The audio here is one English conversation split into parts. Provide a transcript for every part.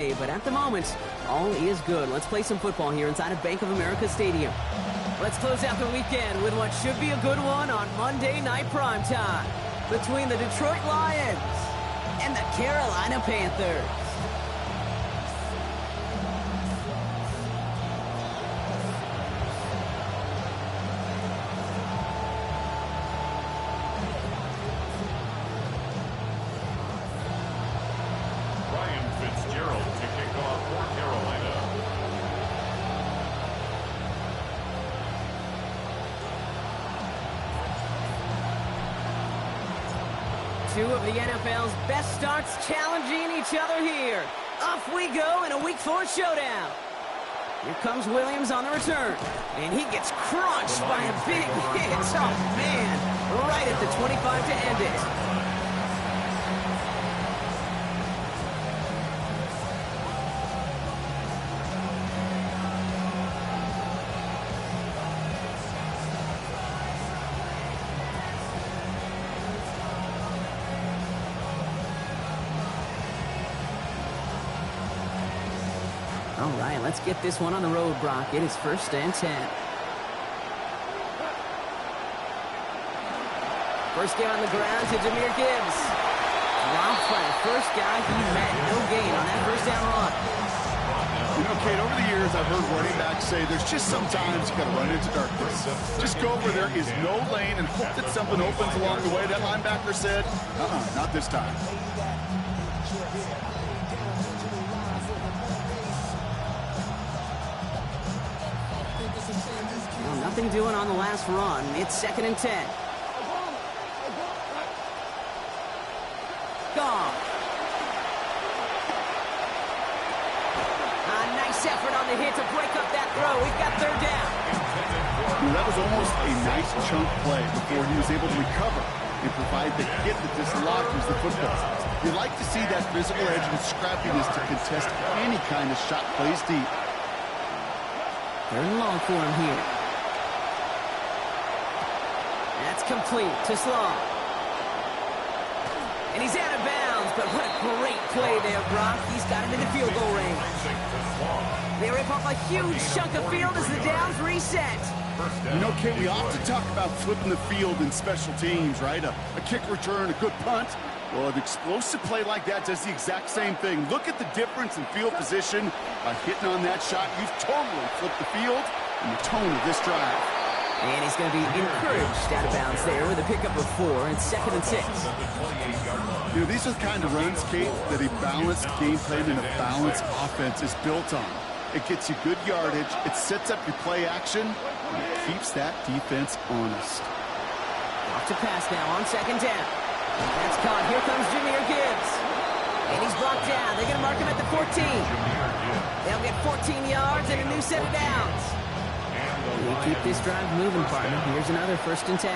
But at the moment, all is good. Let's play some football here inside of Bank of America Stadium. Let's close out the weekend with what should be a good one on Monday Night Primetime between the Detroit Lions and the Carolina Panthers. Two of the NFL's best starts challenging each other here. Off we go in a Week 4 showdown. Here comes Williams on the return. And he gets crunched by a big hit. Oh, man. Right at the 25 to end it. All right, let's get this one on the road, Brock. It is 1st and 10. First game on the ground to Jahmyr Gibbs. Dropped by the first guy he met. No gain on that first down run. You know, Kate, over the years, I've heard running backs say there's just sometimes you got to run into darkness. Just go where there is no lane and hope that something opens along the way. That linebacker said, not this time. Nothing doing on the last run. It's 2nd and 10. Gone. A nice effort on the hit to break up that throw. We've got 3rd down. Well, that was almost a nice chunk play before he was able to recover and provide the hit that dislodges the football. You like to see that physical edge and scrappiness to contest any kind of shot plays deep. 3rd and long for him here. That's complete to Slaw. And he's out of bounds, but what a great play there, Brock. He's got him in the field goal range. They rip off a huge chunk of field as the downs reset. You know, Kate, we often talk about flipping the field in special teams, right? A kick return, a good punt. Well, an explosive play like that does the exact same thing. Look at the difference in field position. By hitting on that shot, you've totally flipped the field and the tone of this drive. And he's going to be encouraged out of bounds there with a pickup of 4 and 2nd and 6. You know, these are the kind of runs, Kate, that a balanced game plan and a balanced offense is built on. It gets you good yardage, it sets up your play action, and it keeps that defense honest. Off to pass now on 2nd down. That's caught. Here comes Jahmyr Gibbs. And he's brought down. They're going to mark him at the 14. They'll get 14 yards and a new set of downs. We keep this drive moving, partner. Here's another 1st and 10.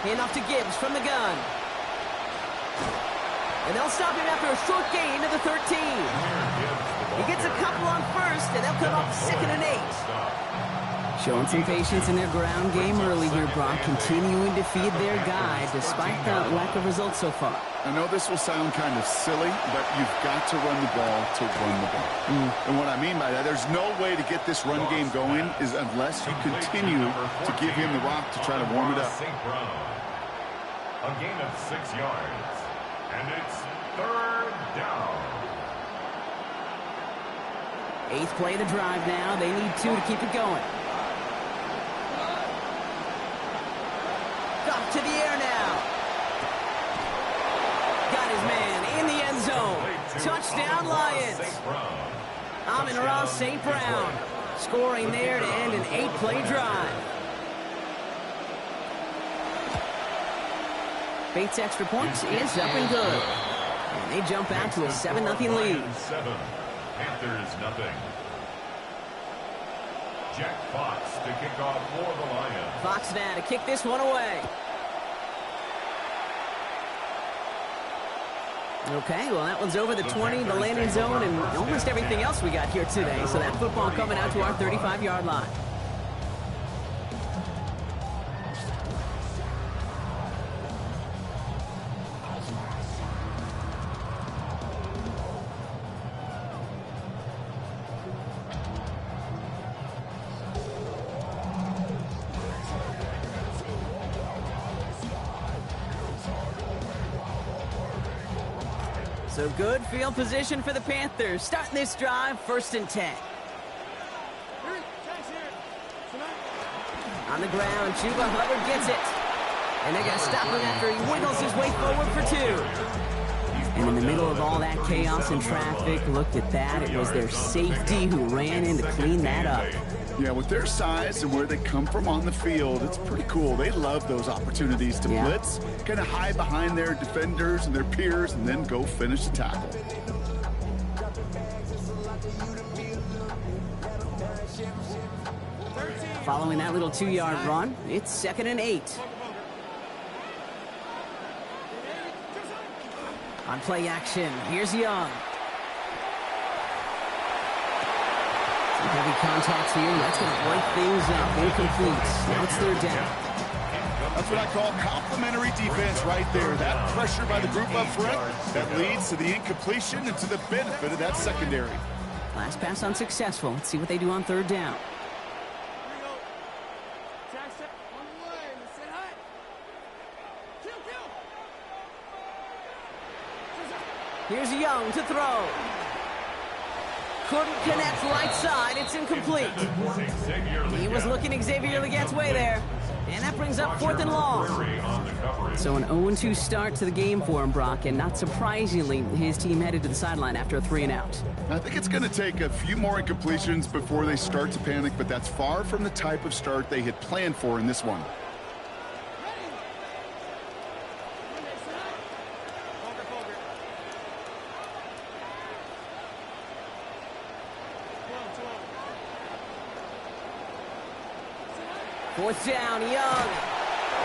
Hand off to Gibbs from the gun. And they'll stop him after a short gain to the 13. He gets a couple on 1st, and they'll come up 2nd and 8. Showing some patience in their ground game early here, Brock, continuing to feed their guy despite the lack of results so far. I know this will sound kind of silly, but you've got to run the ball to run the ball. And what I mean by that, there's no way to get this run game going is unless you continue to give him the rock to try to warm it up. A gain of 6 yards, and it's 3rd down. 8th play of the drive now. They need 2 to keep it going. Up to the air now. Got his man in the end zone. Touchdown, Lions. Amon-Ra St. Brown scoring there to end an 8-play drive. Bates' extra points is up and good. And they jump out to a 7-0 lead. Panthers nothing. Jack Fox to kick off for the Lions. Fox now to kick this one away. Okay, well, that one's over the 20, the landing zone, and almost everything else we got here today. So that football coming out to our 35-yard line. So good field position for the Panthers. Starting this drive, 1st and 10. On the ground, Chuba Hubbard gets it. And they're going to stop him after he wiggles his way forward for 2. And in the middle of all that chaos and traffic, look at that. It was their safety who ran in to clean that up. Yeah, with their size and where they come from on the field, it's pretty cool. They love those opportunities to blitz, kind of hide behind their defenders and their peers, and then go finish the tackle. Following that little 2-yard run, it's 2nd and 8. On play action, here's Young. Some heavy contacts here, and that's going to break things up. Incomplete. Now it's 3rd down. That's what I call complimentary defense right there. That pressure by the group up front, that leads to the incompletion and to the benefit of that secondary. Last pass unsuccessful. Let's see what they do on 3rd down. Here's Young to throw. Couldn't connect right side. It's incomplete. He was looking Xavier Legette's way there. And that brings up 4th and long. So an 0-2 start to the game for him, Brock. And not surprisingly, his team headed to the sideline after a 3-and-out. I think it's going to take a few more incompletions before they start to panic, but that's far from the type of start they had planned for in this one. Fourth down, Young.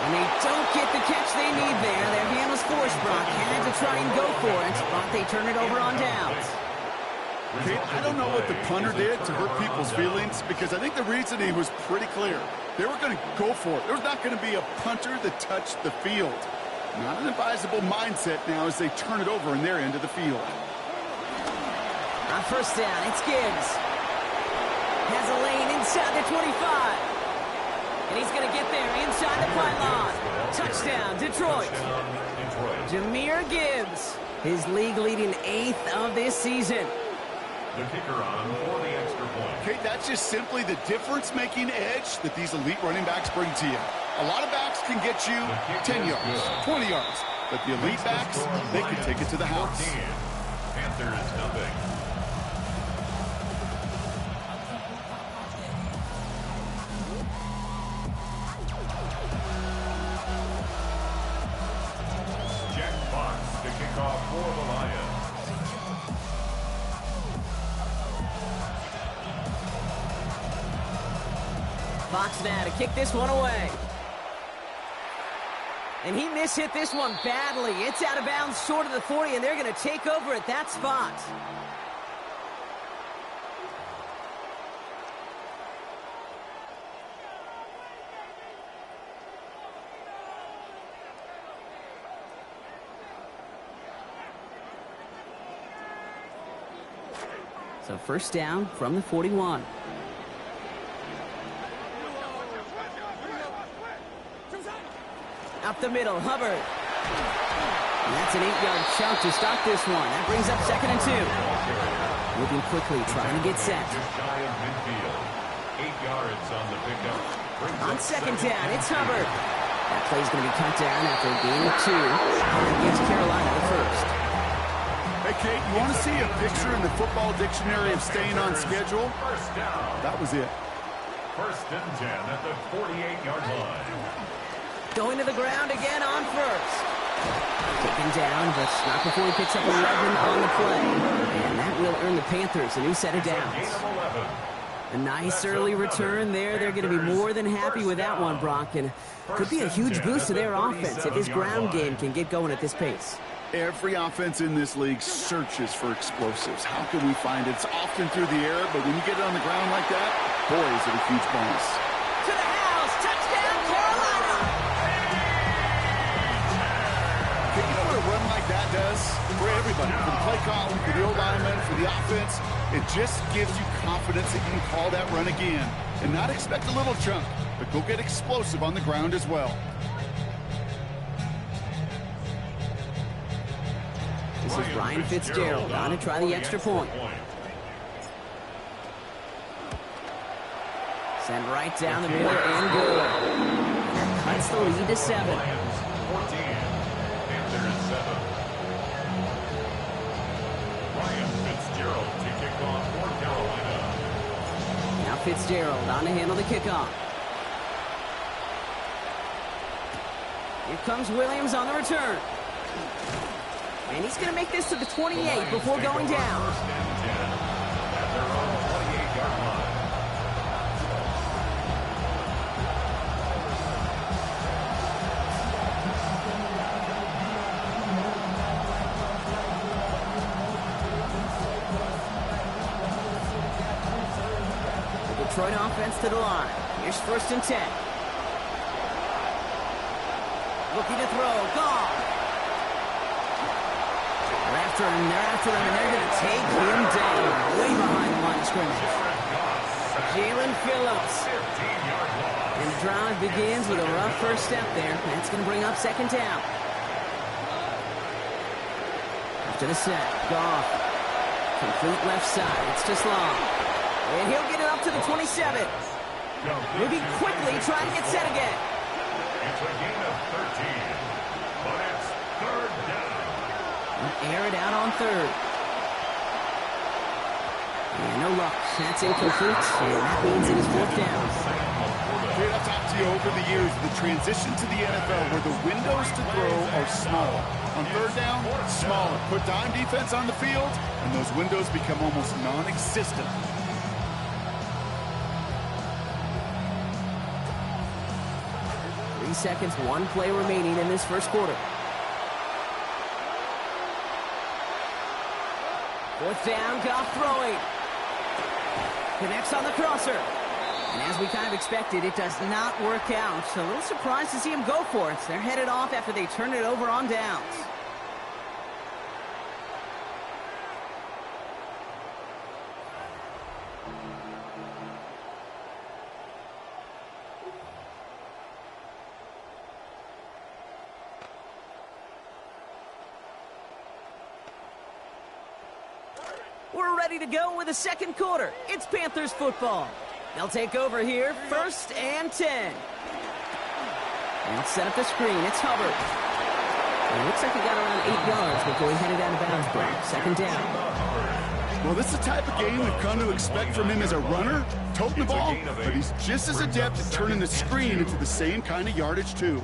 And they don't get the catch they need there. Their hand was forced, Brock. Had to try and go for it, but they turn it over on downs. Okay, I don't know what the punter did to hurt people's feelings, because I think the reasoning was pretty clear. They were going to go for it. There was not going to be a punter that touched the field. Not an advisable mindset now as they turn it over in their end of the field. On 1st down, it's Gibbs. Has a lane inside the 25. And he's going to get there inside the pylon. Touchdown, Detroit. Jahmyr Gibbs, his league-leading 8th of this season. The kicker on for the extra point. Okay, that's just simply the difference-making edge that these elite running backs bring to you. A lot of backs can get you 10 yards, 20 yards, but the elite backs, they can take it to the house. Panthers nothing. For the Lions. Fox now to kick this one away. And he mishit this one badly. It's out of bounds short of the 40, and they're going to take over at that spot. So 1st down from the 41. Up the middle, Hubbard. And that's an 8-yard chunk to start this one. That brings up 2nd and 2. Moving quickly, trying to get set. 8 yards on the pickup. On 2nd down, it's Hubbard. That play's going to be cut down after a gain of 2 against Carolina the 1st. Hey, Kate, you want to see a picture in the football dictionary of staying on schedule? That was it. 1st and 10 at the 48-yard line. Going to the ground again on 1st. Taken down, but not before he picks up 11 on the play. And that will earn the Panthers a new set of downs. A nice early return there. They're going to be more than happy with that one, Brock. And could be a huge boost to their offense if his ground game can get going at this pace. Every offense in this league searches for explosives. How can we find it? It's often through the air, but when you get it on the ground like that, boy, is it a huge bonus. To the house, touchdown, Carolina! Okay, you know what a run like that does? For everybody, for the play calling, for the O-lineman, for the offense, it just gives you confidence that you can call that run again and not expect a little chunk, but go get explosive on the ground as well. This is Ryan Fitzgerald on to try the extra point. Sent right down the middle and good. That cuts the lead to 7. Lions 14, Panthers 7. Ryan Fitzgerald to kick off for Carolina. Now Fitzgerald on to handle the kickoff. Here comes Williams on the return. And he's going to make this to the 28 before going down. First and 10 at their own 28-yard line. The Detroit offense to the line. Here's first and 10. Looking to throw. Gone. They're after him, and they're going to take him down way behind the line of scrimmage. Jalen Phillips. 15-yard loss. And the drive begins with a rough first step there. That's going to bring up second down. After the set, Goff. Complete left side. It's just long. And he'll get it up to the 27. Moving quickly, trying to get set again. It's a gain of 13, but it's third down. Air it out on third. And no luck. That's incomplete. And that means it is fourth down. Dude, I've talked to you over the years, the transition to the NFL where the windows to throw are small. On third down, smaller. Put dime defense on the field, and those windows become almost non-existent. 3 seconds, 1 play remaining in this first quarter. Fourth down, Goff throwing. Connects on the crosser. And as we kind of expected, it does not work out. So a little surprised to see him go for it. They're headed off after they turn it over on downs. We're ready to go with the second quarter. It's Panthers football. They'll take over here, first and 10. They'll set up the screen. It's Hubbard. It looks like he got around 8 yards before he headed out of bounds break. Second down. Well, this is the type of game we've come to expect from him as a runner, toting the ball, but he's just as adept at turning the screen into the same kind of yardage, too.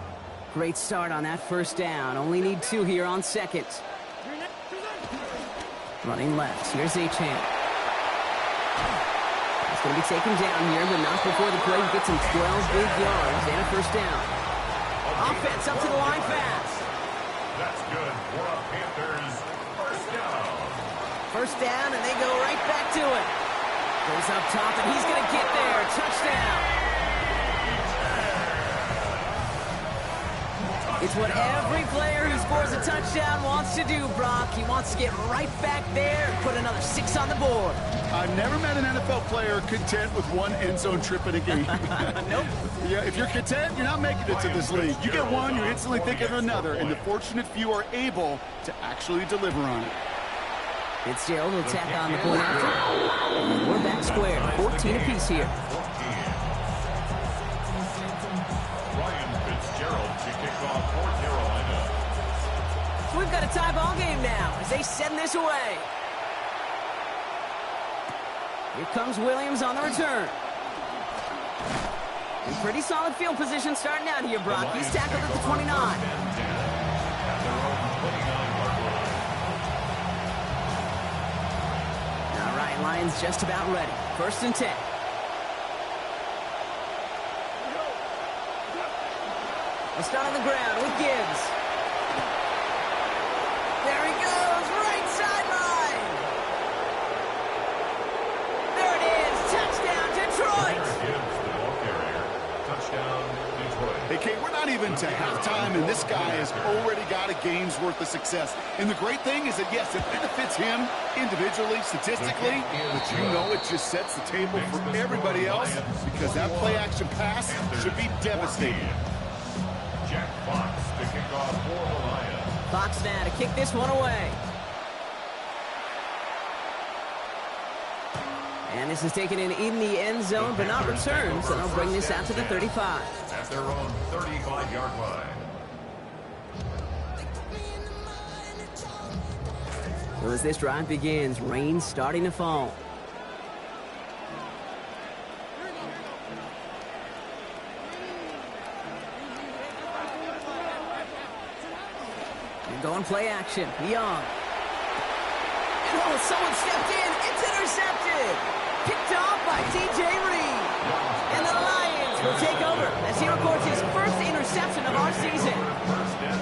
Great start on that first down. Only need 2 here on second. Running left. Here's Achane. He's going to be taken down here, but not before the play gets him 12 big yards and a first down. Offense up to the line fast. That's good for a Panthers first down. First down, and they go right back to it. Goes up top, and he's going to get there. Touchdown. It's what every player who scores a touchdown wants to do, Brock. He wants to get right back there and put another 6 on the board. I've never met an NFL player content with 1 end zone trip in a game. Nope. Yeah, if you're content, you're not making it to this league. You get one, you instantly think of another, and the fortunate few are able to actually deliver on it. Fitzgerald will tack on the point after. And we're back square, 14 apiece here. Ryan Fitzgerald to kick off for Carolina. So we've got a tie ball game now as they send this away. Here comes Williams on the return. In pretty solid field position starting out here, Brock. He's tackled at the 29. All right, Lions just about ready. First and 10. We'll start on the ground with Gibbs. There he goes, right sideline. There it is, touchdown Detroit. Gibbs, the ball carrier. Touchdown, Detroit. Hey, Kate, we're not even to halftime, and this guy has already got a game's worth of success. And the great thing is that, yes, it benefits him individually, statistically, but you know it just sets the table for everybody else because that play-action pass should be devastating. Jack Fox to kick off for the Lions. Fox now to kick this one away. And this is taken in the end zone, but not returned, so they'll bring this out to the 35. At their own 35-yard line. So as this drive begins, rain starting to fall. And going play action, Young. Oh, someone stepped in. It's intercepted. Picked off by DJ Reed. And the Lions will take over as he records his first interception of our season. First and 10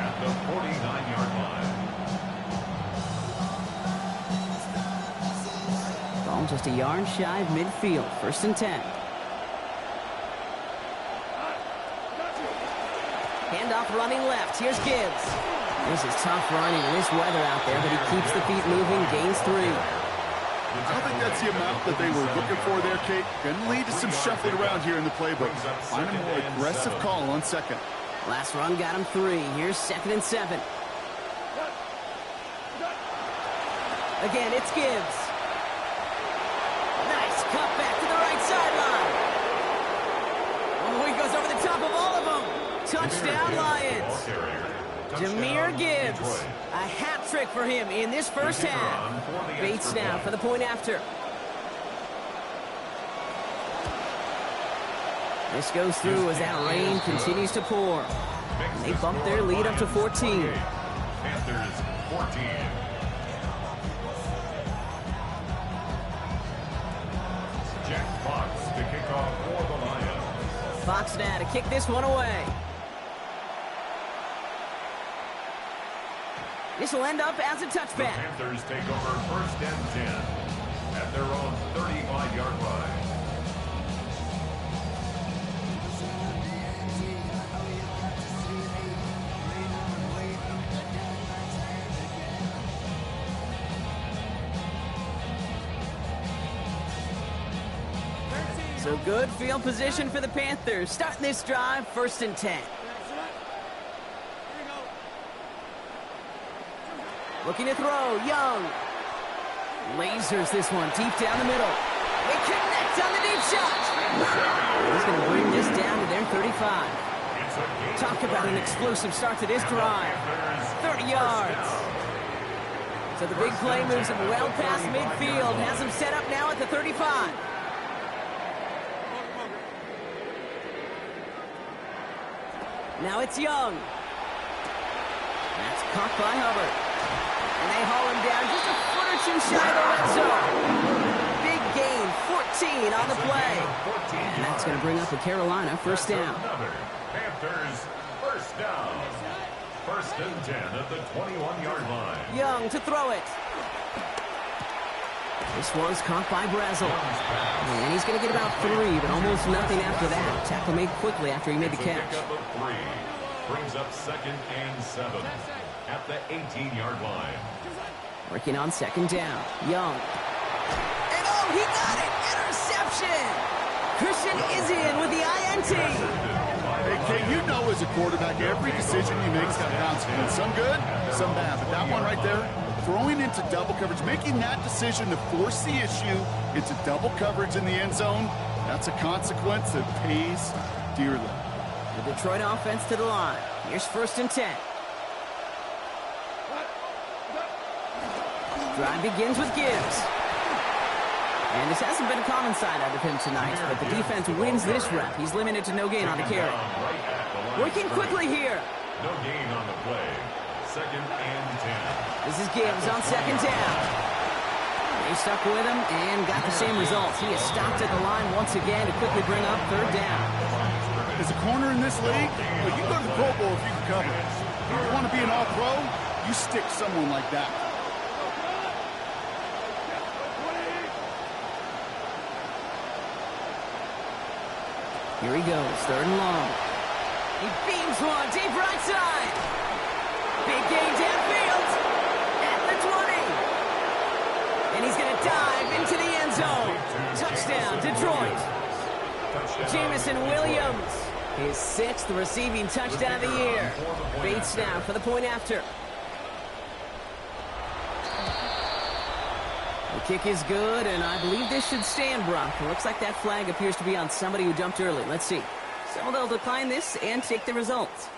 at the 49-yard line. Ball just a yard shy of midfield. First and 10. Handoff running left. Here's Gibbs. This is tough running in this weather out there, but he keeps the feet moving, gains 3. I don't think that's the amount that they were looking for there, Kate. Going to lead to some shuffling around here in the playbook. Find a more aggressive call on second. Last run got him 3. Here's 2nd and 7. Again, it's Gibbs. Nice cut back to the right sideline. Oh, he goes over the top of all of them. Touchdown, Lions. Jahmyr Gibbs. A hat trick for him in this first half. Bates now for the point after. This goes through as that rain continues to pour. And they bump their lead up to 14. Panthers 14. Jack Fox to kick off for the Lions. Fox now to kick this one away. This will end up as a The touchback. Panthers take over first and 10 at their own 35-yard line. So good field position for the Panthers. Starting this drive, first and 10. Looking to throw, Young. Lasers this one deep down the middle. They connect on the deep shot. He's going to bring this down to their 35. Talk about an explosive start to this drive. 30 yards. So the big play moves him well past midfield. Has him set up now at the 35. Now it's Young. That's caught by Hubbard. And they haul him down just a foot or two shy of the red zone. Big gain, 14 on the play. And that's going to bring up the Carolina first down. Panthers first down. First and 10 at the 21-yard line. Young to throw it. This one's caught by Brazel. And he's going to get about 3, but almost nothing after that. Tackle made quickly after he made the catch. Pickup of 3 brings up second and 7 at the 18-yard line. Working on second down. Young. And oh, he got it! Interception! Christian is in with the INT. Hey, Kate, you know as a quarterback, every decision you make has got consequences. Some good, some bad. But that one right there, throwing into double coverage, making that decision to force the issue into double coverage in the end zone, that's a consequence that pays dearly. The Detroit offense to the line. Here's first and 10. Drive begins with Gibbs. And this hasn't been a common side out of him tonight, but the defense wins this rep. He's limited to no gain on the carry. Working quickly here. No gain on the play. Second and 10. This is Gibbs on second down. They stuck with him and got the same results. He is stopped at the line once again to quickly bring up third down. As a corner in this league, well, you go to the Pro Bowl if you can cover. If you want to be an all-pro, you stick someone like that. Here he goes, third and long. He beams one deep right side. Big gain downfield at the 20. And he's going to dive into the end zone. Touchdown, Detroit. Jamison Williams, his 6th receiving touchdown of the year. Bates now for the point after. The kick is good, and I believe this should stand, Brock. It looks like that flag appears to be on somebody who jumped early. Let's see. So they'll decline this and take the results.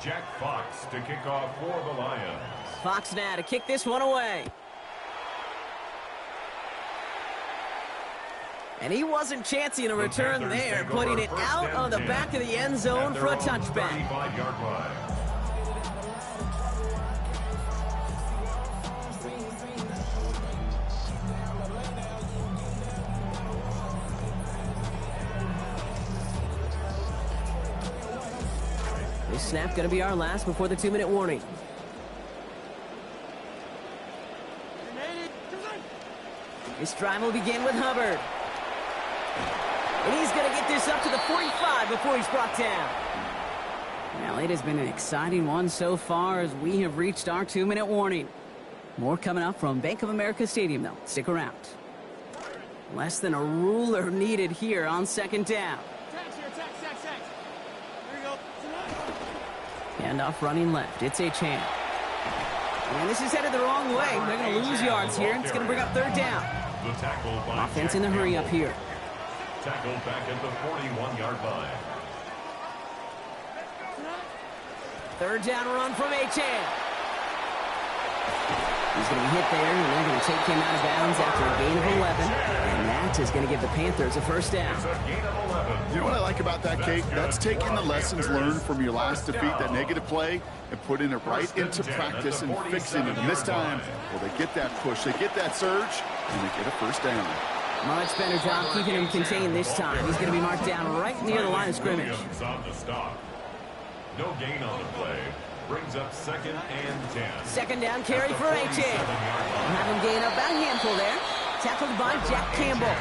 Jack Fox to kick off for the Lions. Fox now to kick this one away. And he wasn't chancing a return there, putting it out on the back of the end zone for a touchback. 35-yard line. This snap going to be our last before the 2-minute warning. This drive will begin with Hubbard. And he's going to get this up to the 45 before he's brought down. Well, it has been an exciting one so far as we have reached our 2-minute warning. More coming up from Bank of America Stadium, though. Stick around. Less than a ruler needed here on second down. Handoff running left. It's Achane. And this is headed the wrong way. They're going to lose yards here. It's going to bring up third down. Offense in the hurry up here. Tackled back at the 41-yard line. Third down run from Achane. He's going to be hit there, and they're going to take him out of bounds after a gain of 11. And that is going to give the Panthers a first down. You know what I like about that, Kate? That's taking the lessons learned from your last defeat, that negative play, and putting it right into practice and fixing it. And this time, well, they get that push, they get that surge, and they get a first down. Much better job keeping him contained this time. He's going to be marked down right near the line of scrimmage. No gain on the play. Brings up 2nd and 10. Second down carry for Achane. Have him gain up about a handful there. Tackled by Jack Campbell.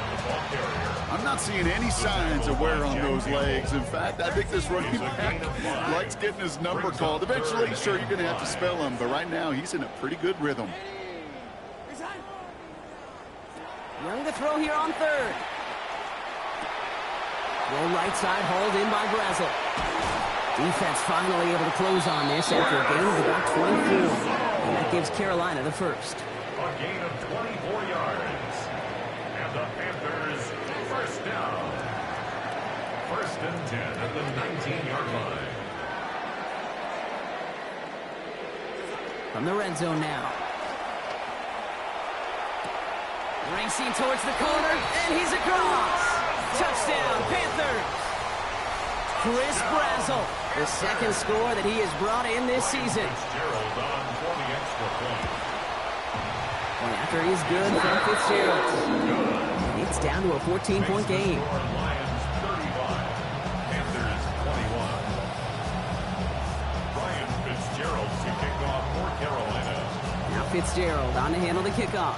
I'm not seeing any signs of wear on those legs. In fact, I think this running back likes getting his number called. Eventually, sure, you're going to have to spell him, but right now he's in a pretty good rhythm. Young to throw here on third. Throw right side, hauled in by Brazel. Defense finally able to close on this after a gain of about 24. And that gives Carolina the first. A gain of 24 yards. And the Panthers first down. 1st and 10 at the 19-yard line. From the red zone now. Racing towards the corner, and he's across. Touchdown, Panthers. Chris Brazel, the second score that he has brought in this season. Fitzgerald on for the extra point. Well, after he's good from Fitzgerald. It's down to a 14-point game. Lions 35, Panthers 21. Ryan Fitzgerald to kick off for Carolina. Now Fitzgerald on to handle the kickoff.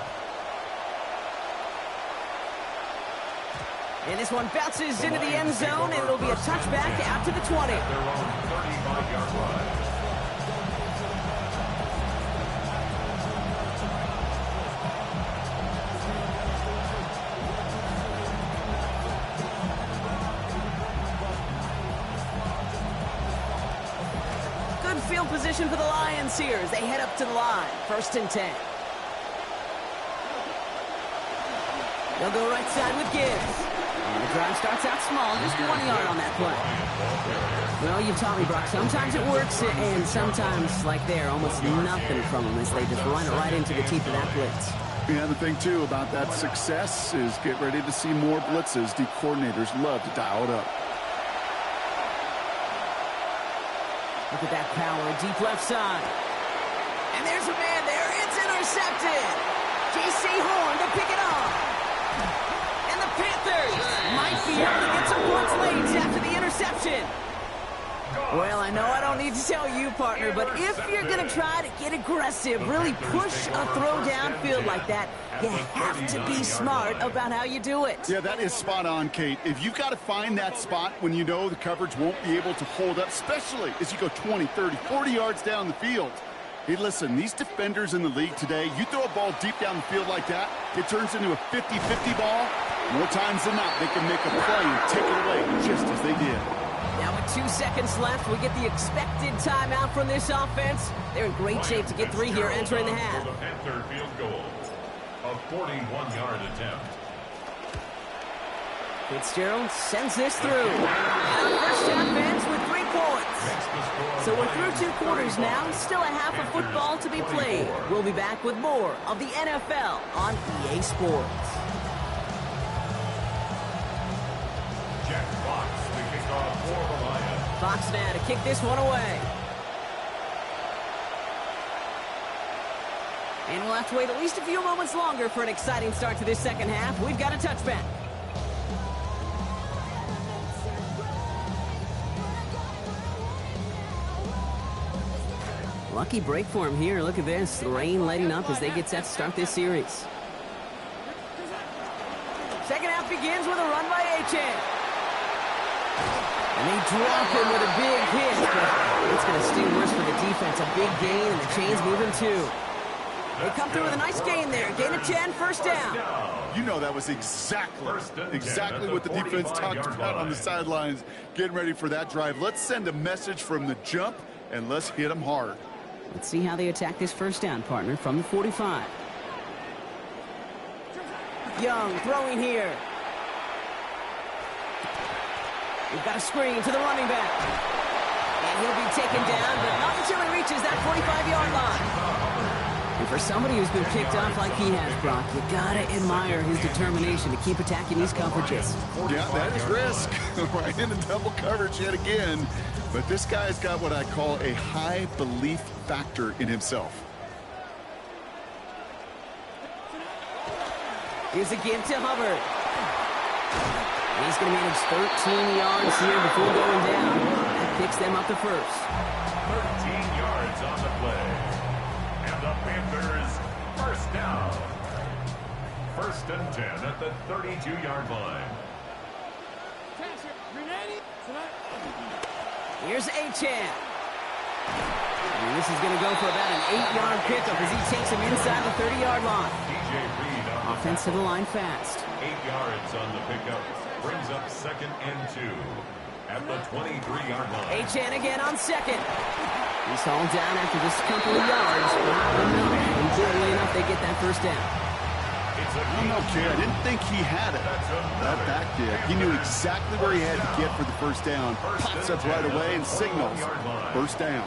And this one bounces into the end zone, and it'll be a touchback out to the 20. Their own 35-yard line. Good field position for the Lions here as they head up to the line. 1st and 10. They'll go right side with Gibbs. And the drive starts out small, just 1 yard on that play. Well, you've taught me, Brock. Sometimes it works, and sometimes, like there, almost nothing from them as they just run it right into the teeth of that blitz. Yeah, the thing, too, about that success is get ready to see more blitzes. The coordinators love to dial it up. Look at that power, deep left side. And there's a man there. It's intercepted. J.C. Horn to pick it off. And the Panthers might be able to get some points late after the interception. Well, I know I don't need to tell you, partner, but if you're going to try to get aggressive, really push a throw downfield like that, you have to be smart about how you do it. Yeah, that is spot on, Kate. If you've got to find that spot when you know the coverage won't be able to hold up, especially as you go 20, 30, 40 yards down the field. Hey, listen, these defenders in the league today, you throw a ball deep down the field like that, it turns into a 50-50 ball. More times than not, they can make a play and take it away just as they did. Now with 2 seconds left, we get the expected timeout from this offense. They're in great shape to get 3 here entering the half. For the Panther field goal. A 41-yard attempt. Fitzgerald sends this through. And our first half ends with 3 points. So we're through 2 quarters now. Still a half of football to be played. We'll be back with more of the NFL on EA Sports. Jack Fox, the kickoff for the Lions. Fox now to kick this one away. And we'll have to wait at least a few moments longer for an exciting start to this second half. We've got a touchback. Lucky break for him here. Look at this. The rain letting up as they get set to start this series. Second half begins with a run by Achane. And they drop him with a big hit. But it's going to sting worse for the defense. A big gain, and the chain's moving too. They come through with a nice gain there. Gain of 10, first down. You know that was exactly what the defense talked about on the sidelines, getting ready for that drive. Let's send a message from the jump, and let's hit them hard. Let's see how they attack this first down, partner, from the 45. Young throwing here. We've got a screen to the running back. And he'll be taken down, but not until he reaches that 45-yard line. And for somebody who's been kicked off like he has, Brock, you gotta admire his determination to keep attacking these coverages. Yeah, that is risk. Right into double coverage yet again. But this guy's got what I call a high belief factor in himself. Here's a give to Hubbard. He's going to manage 13 yards here before going down. That picks them up to first. 13 yards on the play. And the Panthers, first down. First and 10 at the 32-yard line. Here's Achane. And this is going to go for about an 8-yard pickup as he takes him inside the 30-yard line. DJ Reed on Offense to the line fast. 8 yards on the pickup. Brings up second and 2 at the 23-yard line. Achane again on second. He's hauled down after just a couple of yards. Importantly enough, they get that first down. I'm okay. I didn't think he had it. That back did. He knew exactly where he had to get for the first down. Pops up right away and signals first down.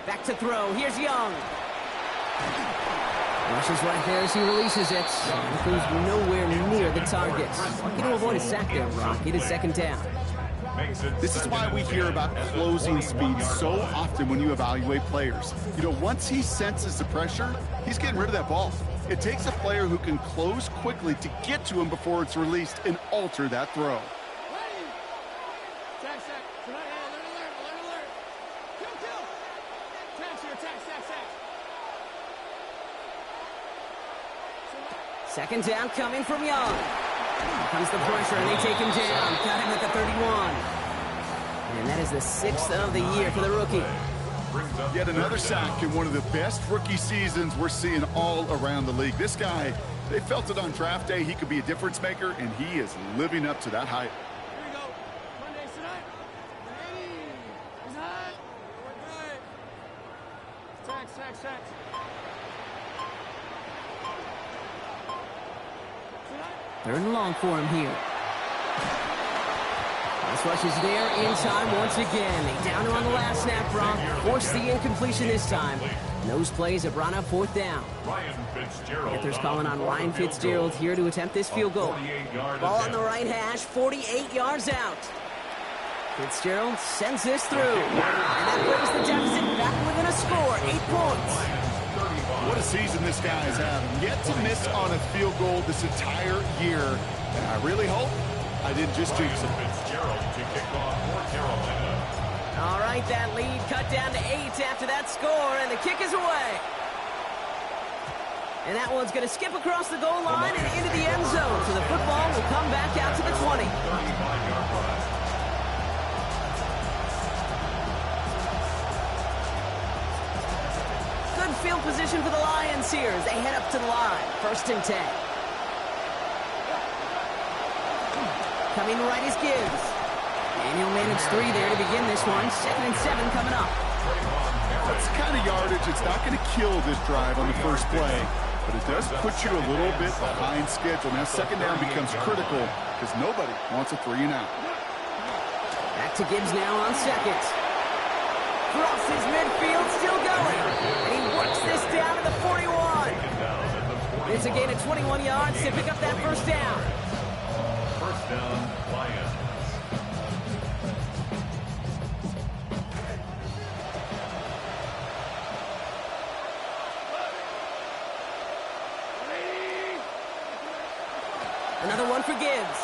Back to throw. Here's Young. Rushes right there as he releases it. It goes nowhere near the target. Lucky to avoid a sack there, Brock. It is second down. This is why we hear about closing speed so often when you evaluate players. You know, once he senses the pressure, he's getting rid of that ball. It takes a player who can close quickly to get to him before it's released and alter that throw. Second down coming from Young. Here comes the pressure, and they take him down. Got him at the 31. And that is the 6th of the year for the rookie. Yet another sack in one of the best rookie seasons we're seeing all around the league. This guy, they felt it on draft day. He could be a difference maker, and he is living up to that hype. Here we go. Monday, tonight. He's hot. We're good. Sack. Third and long for him here. Pass rush is there in time once again. They down her on the last snap, Brock. Force the incompletion this time. And those plays have brought up fourth down. Panthers calling on Ryan Fitzgerald here to attempt this field goal. Ball on the right hash, 48 yards out. Fitzgerald sends this through. And that brings the deficit back within a score, 8 points. What a season this guy is having. Yet to miss on a field goal this entire year. And I really hope I didn't just jinx him. Fitzgerald to kick off for Carolina. All right, that lead cut down to 8 after that score, and the kick is away. And that one's going to skip across the goal line and into the end zone. So the football will come back out to the 20. 35-yard run. Good field position for the Lions here as they head up to the line. First and 10. Coming right is Gibbs. And he'll manage 3 there to begin this one. 2nd and 7 coming up. That's the kind of yardage it's not going to kill this drive on the first play, but it does put you a little bit behind schedule. Now 2nd down becomes critical because nobody wants a 3 and out. Back to Gibbs now on 2nd. Crosses midfield, still going. And he works this down to the 41. It's a gain of 21 yards to pick up that first down. First down, Lions. Another one for Gibbs.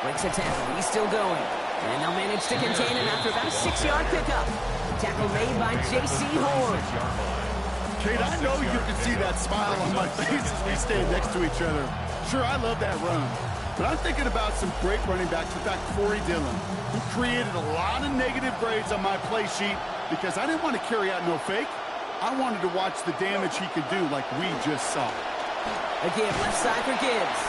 Breaks a tackle. He's still going. And they'll manage to contain him after about a 6-yard pickup. Tackle made by J.C. Horn. Kate, I know you can see that smile on my face as we stand next to each other. Sure, I love that run. But I'm thinking about some great running backs. In fact, Corey Dillon, who created a lot of negative grades on my play sheet because I didn't want to carry out no fake. I wanted to watch the damage he could do like we just saw. Again, left side for Gibbs.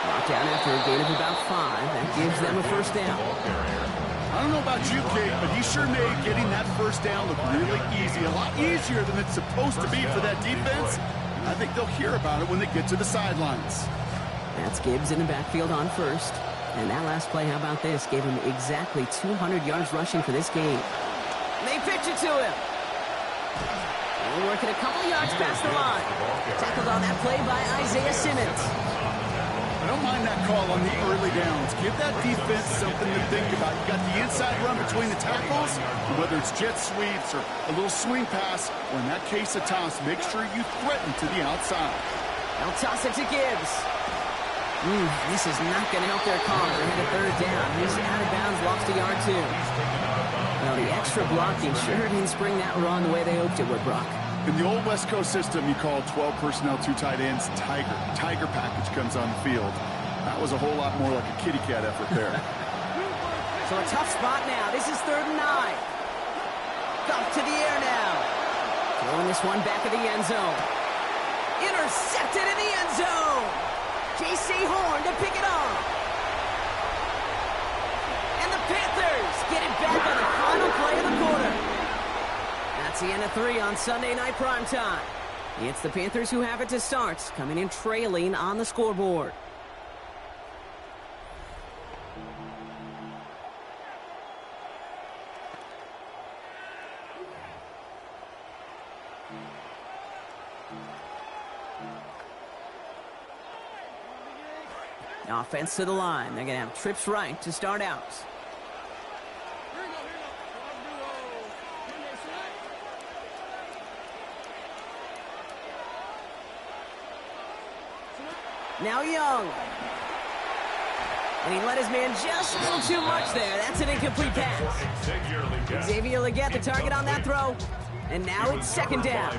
Knocked down after a gain of about 5. That gives them a first down. I don't know about you, Kate, but he sure made getting that first down look really easy. A lot easier than it's supposed to be for that defense. I think they'll hear about it when they get to the sidelines. That's Gibbs in the backfield on 1st. And that last play, how about this? Gave him exactly 200 yards rushing for this game. They pitch it to him. And working a couple yards past the line. Tackled on that play by Isaiah Simmons. I don't mind that call on the early downs. Give that defense something to think about. You got the inside run between the tackles, and whether it's jet sweeps or a little swing pass, or in that case a toss, make sure you threaten to the outside. They'll toss it to Gibbs. This is not going to help their cause. They had a 3rd down. He's out of bounds, lost a yard 2. Well, the extra blocking sure didn't spring that run the way they hoped it would, Brock. In the old West Coast system, you call 12 personnel, 2 tight ends, Tiger. Tiger package comes on the field. That was a whole lot more like a kitty cat effort there. So a tough spot now. This is 3rd and 9. Goff to the air now. Throwing this one back of the end zone. Intercepted in the end zone. J.C. Horn to pick it off. And the Panthers get it back on the final play of the quarter. That's the end of 3 on Sunday Night Primetime. It's the Panthers who have it to start, coming in trailing on the scoreboard. Offense to the line. They're going to have trips right to start out. Now Young. And he let his man just a little too much there. That's an incomplete pass. Xavier Legette, the target on that throw. And now it's 2nd down.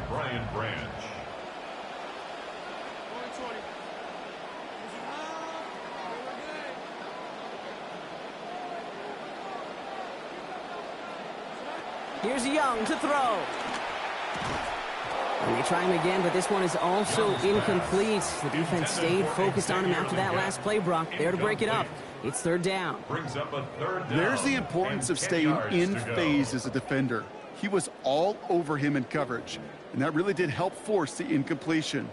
Here's Young to throw. And they try him again, but this one is also incomplete. The defense stayed focused on him after that last play, Brock. There to break it up. It's 3rd down. Brings up a 3rd down. There's the importance of staying in phase as a defender. He was all over him in coverage, and that really did help force the incompletion.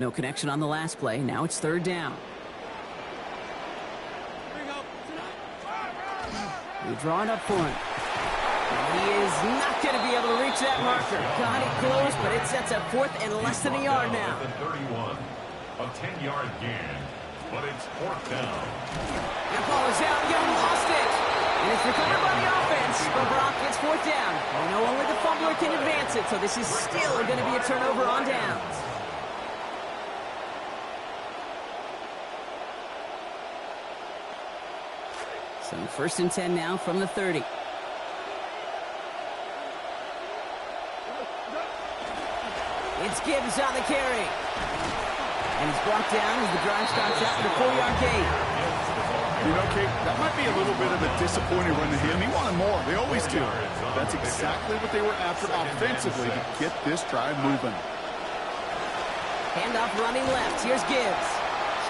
No connection on the last play. Now it's 3rd down. We draw it up for him. He is not going to be able to reach that marker. Got it close, but it sets up 4th and less than a yard now. 31, a 10-yard gain, but it's 4th down. That ball is out. Young lost it. And it's recovered by the offense. But Brock gets 4th down. We know only the fumbler can advance it, so this is still going to be a turnover on downs. So 1st and 10 now from the 30. It's Gibbs on the carry. And he's brought down as the drive starts out with a 4-yard gain. You know, Kate, that might be a little bit of a disappointing run to him. He wanted more. They always do. That's exactly what they were after offensively to get this drive moving. Handoff running left. Here's Gibbs.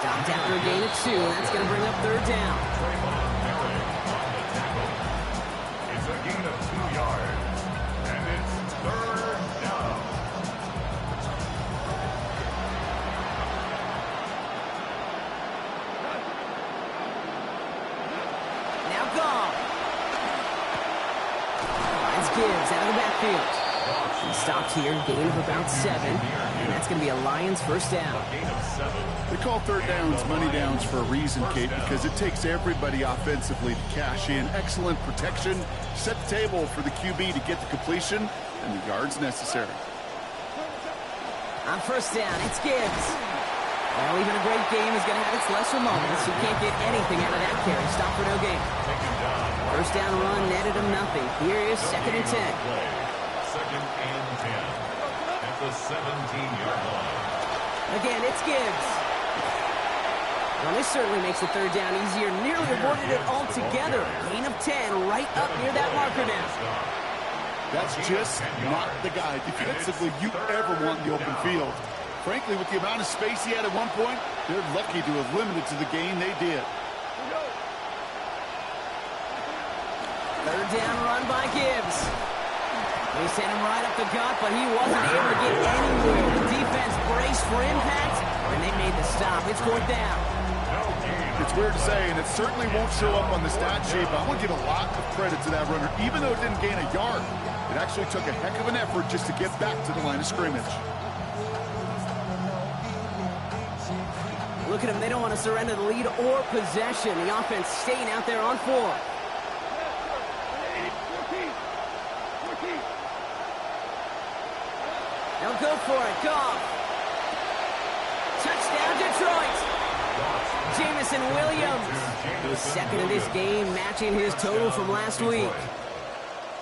Stopped after a gain of 2. That's going to bring up third down. It's a gain of 2 yards, and it's third down. Now Goff. Finds Gibbs out of the backfield. He stopped here, gain of about 7, and that's going to be a Lions first down. They call third downs money downs for a reason, Kate, because it takes everybody offensively to cash in. Excellent protection, set the table for the QB to get the completion and the yards necessary. On first down, it's Gibbs. Well, even a great game is going to have its lesser moments. You can't get anything out of that carry. Stop for no gain. First down run netted him nothing. Here is 2nd and 10. 2nd and 10 at the 17-yard line. Again, it's Gibbs. Well, this certainly makes the third down easier. Nearly avoided it altogether. Gain of 10 right up near that marker now. That's just not the guy defensively you ever want in the open field. Frankly, with the amount of space he had at one point, they're lucky to have limited to the gain they did. Third down run by Gibbs. They sent him right up the gut, but he wasn't able to get anywhere. The defense braced for impact, and they made the stop. It's 4th down. It's weird to say, and it certainly won't show up on the stat sheet, but I want to give a lot of credit to that runner. Even though it didn't gain a yard, it actually took a heck of an effort just to get back to the line of scrimmage. Look at them. They don't want to surrender the lead or possession. The offense staying out there on 4. They'll go for it. Goff. Touchdown, Detroit. Jamison Williams. His 2nd of this game, matching his total from last week.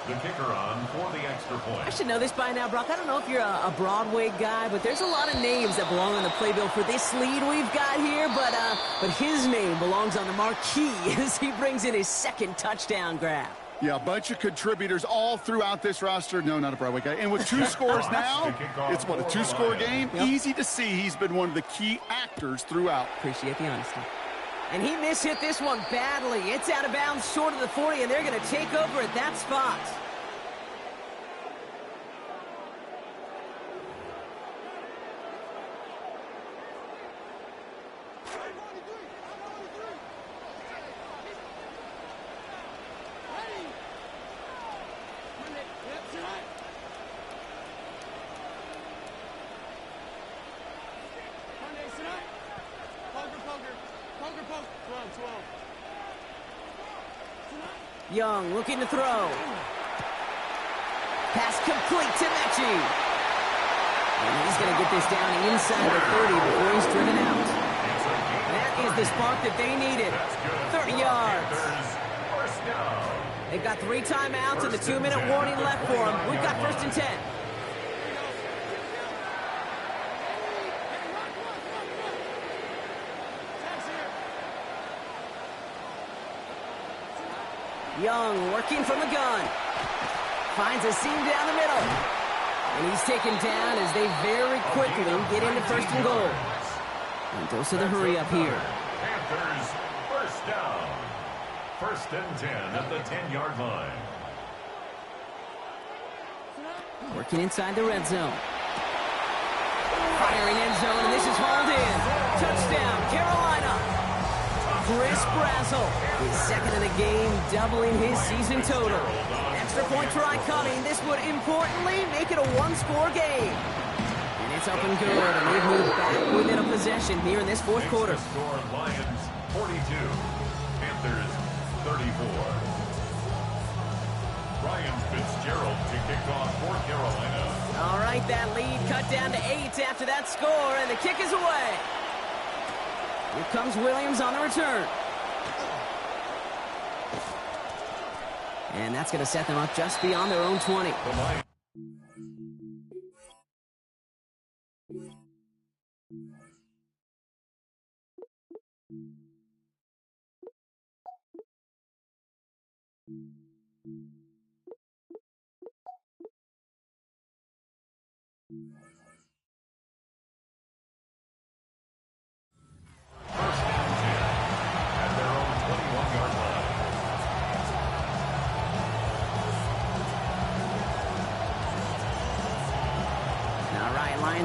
The kicker on for the extra point. I should know this by now, Brock. I don't know if you're a Broadway guy, but there's a lot of names that belong on the playbill for this lead we've got here. But his name belongs on the marquee as he brings in his 2nd touchdown grab. Yeah, a bunch of contributors all throughout this roster. No, not a Broadway guy. And with 2 scores now, it's what, a 2-score game? Yep. Easy to see he's been one of the key actors throughout. Appreciate the honesty. And he mishit this one badly. It's out of bounds short of the 40, and they're going to take over at that spot. Young looking to throw. Pass complete to Mechie. And he's going to get this down inside the 30 before he's driven out. That is the spark that they needed. 30 yards. They've got 3 timeouts and the 2-minute warning left for them. We've got 1st and 10. Young working from the gun. Finds a seam down the middle. And he's taken down as they very quickly get into 1st and goal. And goes to the hurry up here. Panthers first down. 1st and 10 at the 10-yard line. Working inside the red zone. Firing end zone, and this is hauled in. Touchdown, Carolina. Chris Brazzell, his 2nd of the game, doubling his season total. Extra point try coming. This would importantly make it a 1-score game. And it's up and good, and they've moved back within a possession here in this 4th quarter. Score Lions 42, Panthers 34. Ryan Fitzgerald to kick off for Carolina. All right, that lead cut down to 8 after that score, and the kick is away. Here comes Williams on the return. And that's going to set them up just beyond their own 20.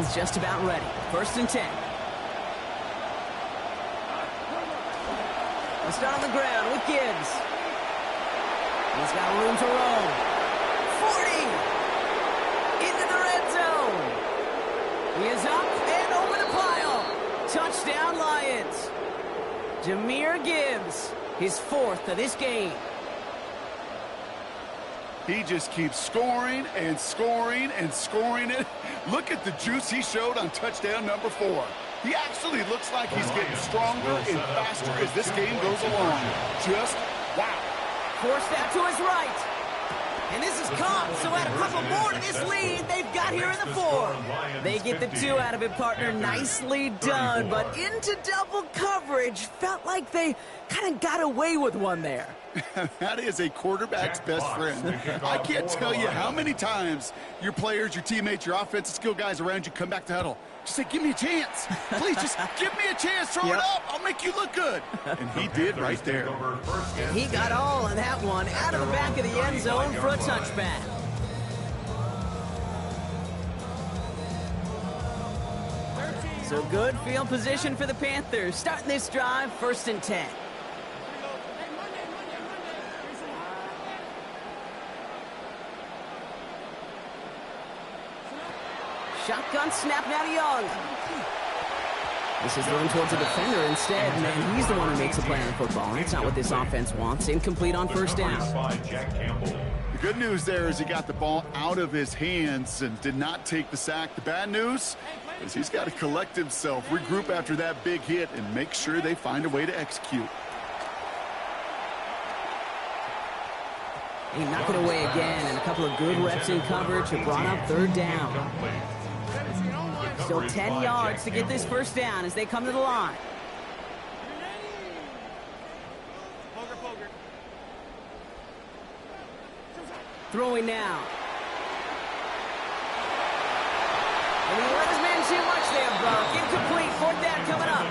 He's just about ready. 1st and 10. We'll start on the ground with Gibbs. He's got room to roam. 40! Into the red zone. He is up and over the pile. Touchdown, Lions. Jahmyr Gibbs, his 4th of this game. He just keeps scoring and scoring and scoring it. Look at the juice he showed on touchdown number 4. He actually looks like he's getting stronger and faster as this game goes along. Just wow. Forced out to his right. And this is caught, so add a couple more to this lead they've got here in the 4. They get the 2 out of it, partner. Nicely done, but into double coverage. Felt like they kind of got away with one there. That is a quarterback's best friend. I can't tell you how many times your players, your teammates, your offensive skill guys around you come back to huddle. Just say, give me a chance. Please, just give me a chance. Throw it up. I'll make you look good. And he did right there. And he got all of that one out of the back of the end zone for a touchback. So good field position for the Panthers. Starting this drive, 1st and 10. Shotgun snap now to Young. This is thrown towards a defender instead. Man, he's the one who makes a play on the football. That's not what this offense wants. Incomplete on 1st down. The good news there is he got the ball out of his hands and did not take the sack. The bad news is he's got to collect himself, regroup after that big hit, and make sure they find a way to execute. He knocked it away again, and a couple of good reps in coverage have brought up 3rd down. Still 10 yards to get this 1st down as they come to the line. Throwing now. And he let his man too much there, Buck. Incomplete. 4th down coming up.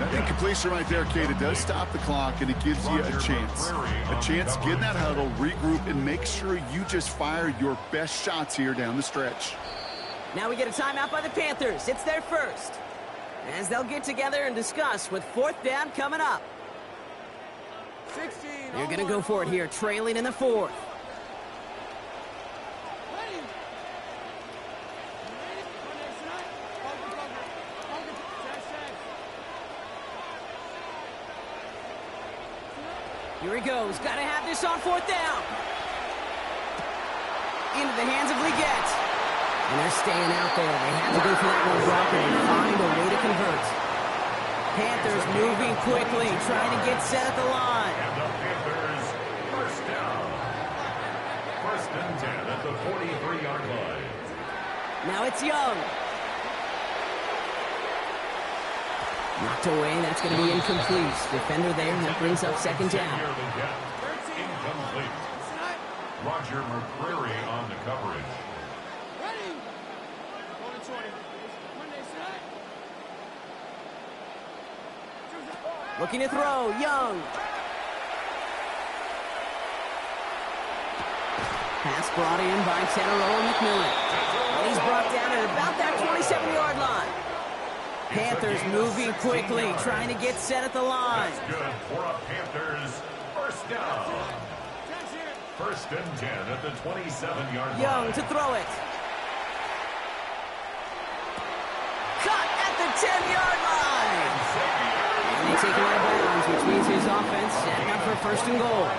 That incompletion right there, Kate, it does stop the clock, and it gives you a chance. A chance to get in that huddle, regroup, and make sure you just fire your best shots here down the stretch. Now we get a timeout by the Panthers. It's their 1st. As they'll get together and discuss with 4th down coming up. 16. They're going to go for it here, trailing in the 4th. Here he goes. Got to have this on 4th down. Into the hands of Leggett. And they're staying out there. They have to go for that one, Brock, and find a way to convert. Panthers moving quickly, trying to get set at the line. And the Panthers, 1st down. 1st and 10 at the 43-yard line. Now it's Young. Knocked away, that's going to be incomplete. Defender there, and that brings up 2nd down. Incomplete. Roger McCreary on the coverage. Ready. Go to 20. Monday, set. Looking to throw, Young. Pass brought in by Tenero McMillan. And he's brought down at about that 27-yard line. Panthers moving quickly, trying to get set at the line. That's good for a Panthers 1st down. 1st and 10 at the 27-yard line. Young to throw it. Cut at the 10-yard line. And they take it out of bounds, which means his offense setting up for 1st and goal.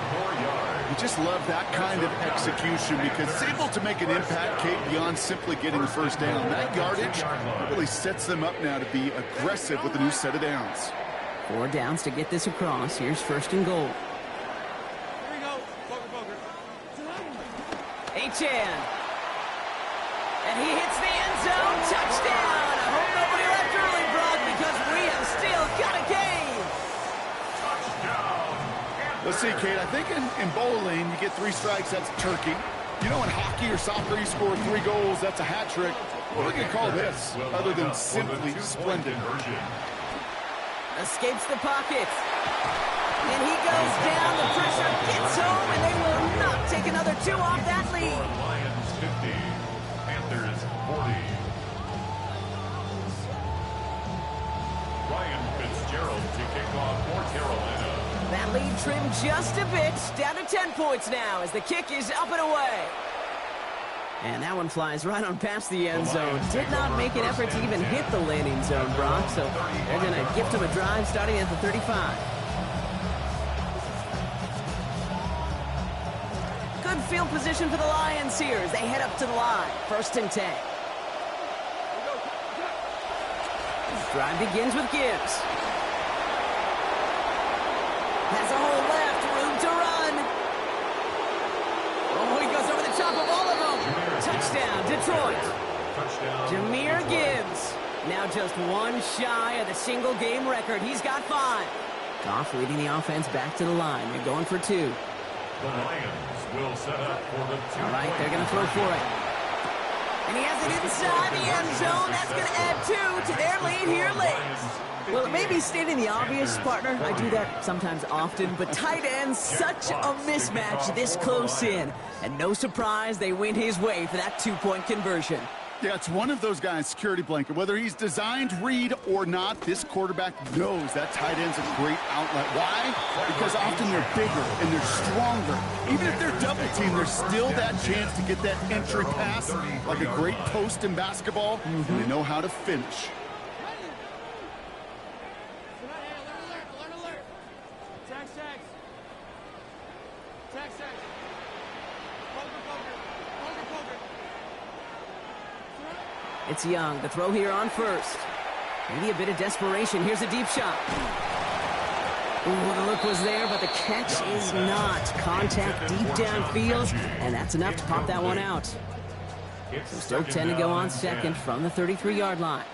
You just love that kind of execution because it's able to make an impact, Kate, beyond simply getting the 1st down. That yardage really sets them up now to be aggressive with a new set of downs. 4 downs to get this across. Here's 1st and goal. Here we go. Poker. Achan. And he hits the end zone. Touchdown. I hope nobody left early, Brock, because we have still got a game. Let's see, Kate, I think in bowling, you get 3 strikes, that's a turkey. You know, in hockey or soccer, you score 3 goals, that's a hat trick. What are we going to call this, other than simply splendid? Escapes the pocket. And he goes down. The pressure gets home, and they will not take another 2 off that lead. Lions 50, Panthers 40. kickoff for Carolina. That lead trimmed just a bit, down to 10 points now as the kick is up and away. And that one flies right on past the end zone. Did not make an effort to even hit the landing zone, Brock, so they're going to gift him a drive starting at the 35. Good field position for the Lions here as they head up to the line. 1st and 10. Drive begins with Gibbs. Has a hole left, room to run. Oh, he goes over the top of all of them. Touchdown, Detroit. Jahmyr Gibbs. Now just one shy of the single game record. He's got 5. Goff leading the offense back to the line. They're going for 2. The Lions will set up for the 2. All right, they're going to throw for it. And he has it inside the end zone. That's going to add 2 to their lead here late. Well, it may be stating the obvious, partner. I do that sometimes often, but tight ends, such a mismatch this close in. And no surprise, they went his way for that 2-point conversion. Yeah, it's one of those guys, security blanket. Whether he's designed read or not, this quarterback knows that tight end's a great outlet. Why? Because often they're bigger and they're stronger. Even if they're double teamed, there's still that chance to get that entry pass, like a great post in basketball, and they know how to finish. It's Young, the throw here on 1st. Maybe a bit of desperation. Here's a deep shot. Ooh, the look was there, but the catch is not. Contact deep downfield, and that's enough to pop that one out. So still 10 to go on 2nd from the 33-yard line.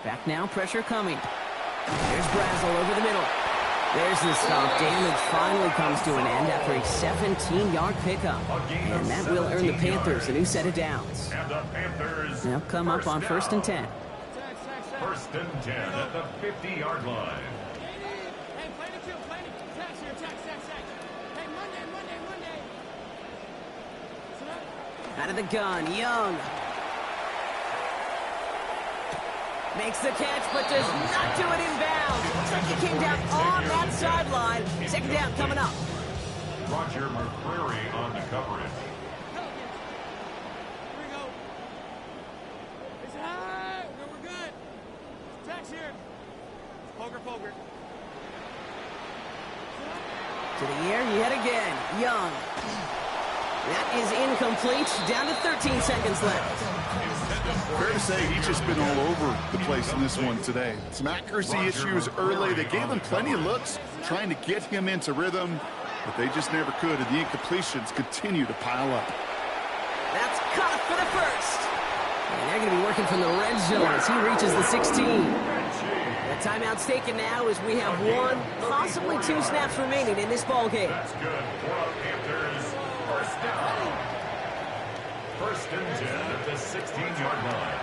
Back now, pressure coming. There's Brazel over the middle. There's the stop. Damage finally comes to an end after a 17-yard pickup. And that will earn the Panthers a new set of downs. And the Panthers They'll come up on 1st and 10. 1st and 10 at the 50-yard line. Hey, play the kill, play the tax here, tax. Hey, Monday. Out of the gun, Young. Makes the catch, but does not do it inbounds. Looks like he came down on that sideline. 2nd down coming up. Roger McCreary on the coverage. Here we go. Is it high? No, we're good. Tax here. Poker. To the air yet again, Young. That is incomplete. Down to 13 seconds left. Fair to say he's just been all over the place in this one today. Some accuracy issues early. They gave him plenty of looks trying to get him into rhythm, but they just never could, and the incompletions continue to pile up. That's caught for the 1st. And they're going to be working from the red zone as he reaches the 16. The timeout's taken now as we have 1, possibly 2 snaps remaining in this ball game. That's good for the Panthers. 1st down. 1st and 10 at the 16-yard line.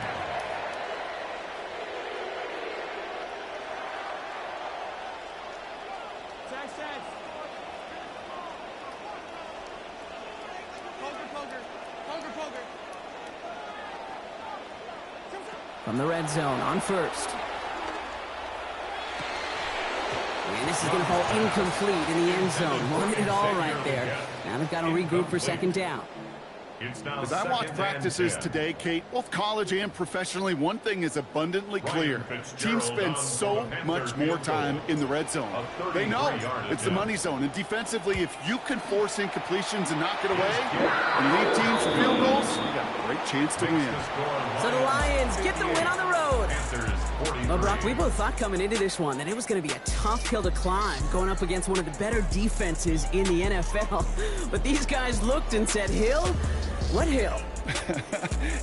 Tax. Poker. From the red zone on 1st. And this is going to fall incomplete in the end zone. Wanted it all right there. Now they've got to regroup for 2nd down. As I watch practices today, Kate, both college and professionally, one thing is abundantly clear. Teams spend so much more time in the red zone. They know it's the money zone. And defensively, if you can force incompletions and knock it away and lead teams for field goals, you got a great chance to win. So the Lions get the win on the road. Well, Brock, we both thought coming into this one that it was going to be a tough hill to climb going up against one of the better defenses in the NFL. But these guys looked and said, Hill? What hill?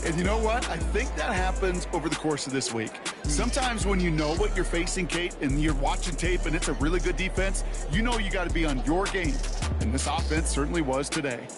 And you know what? I think that happens over the course of this week. Sometimes when you know what you're facing, Kate, and you're watching tape and it's a really good defense, you know you got to be on your game. And this offense certainly was today.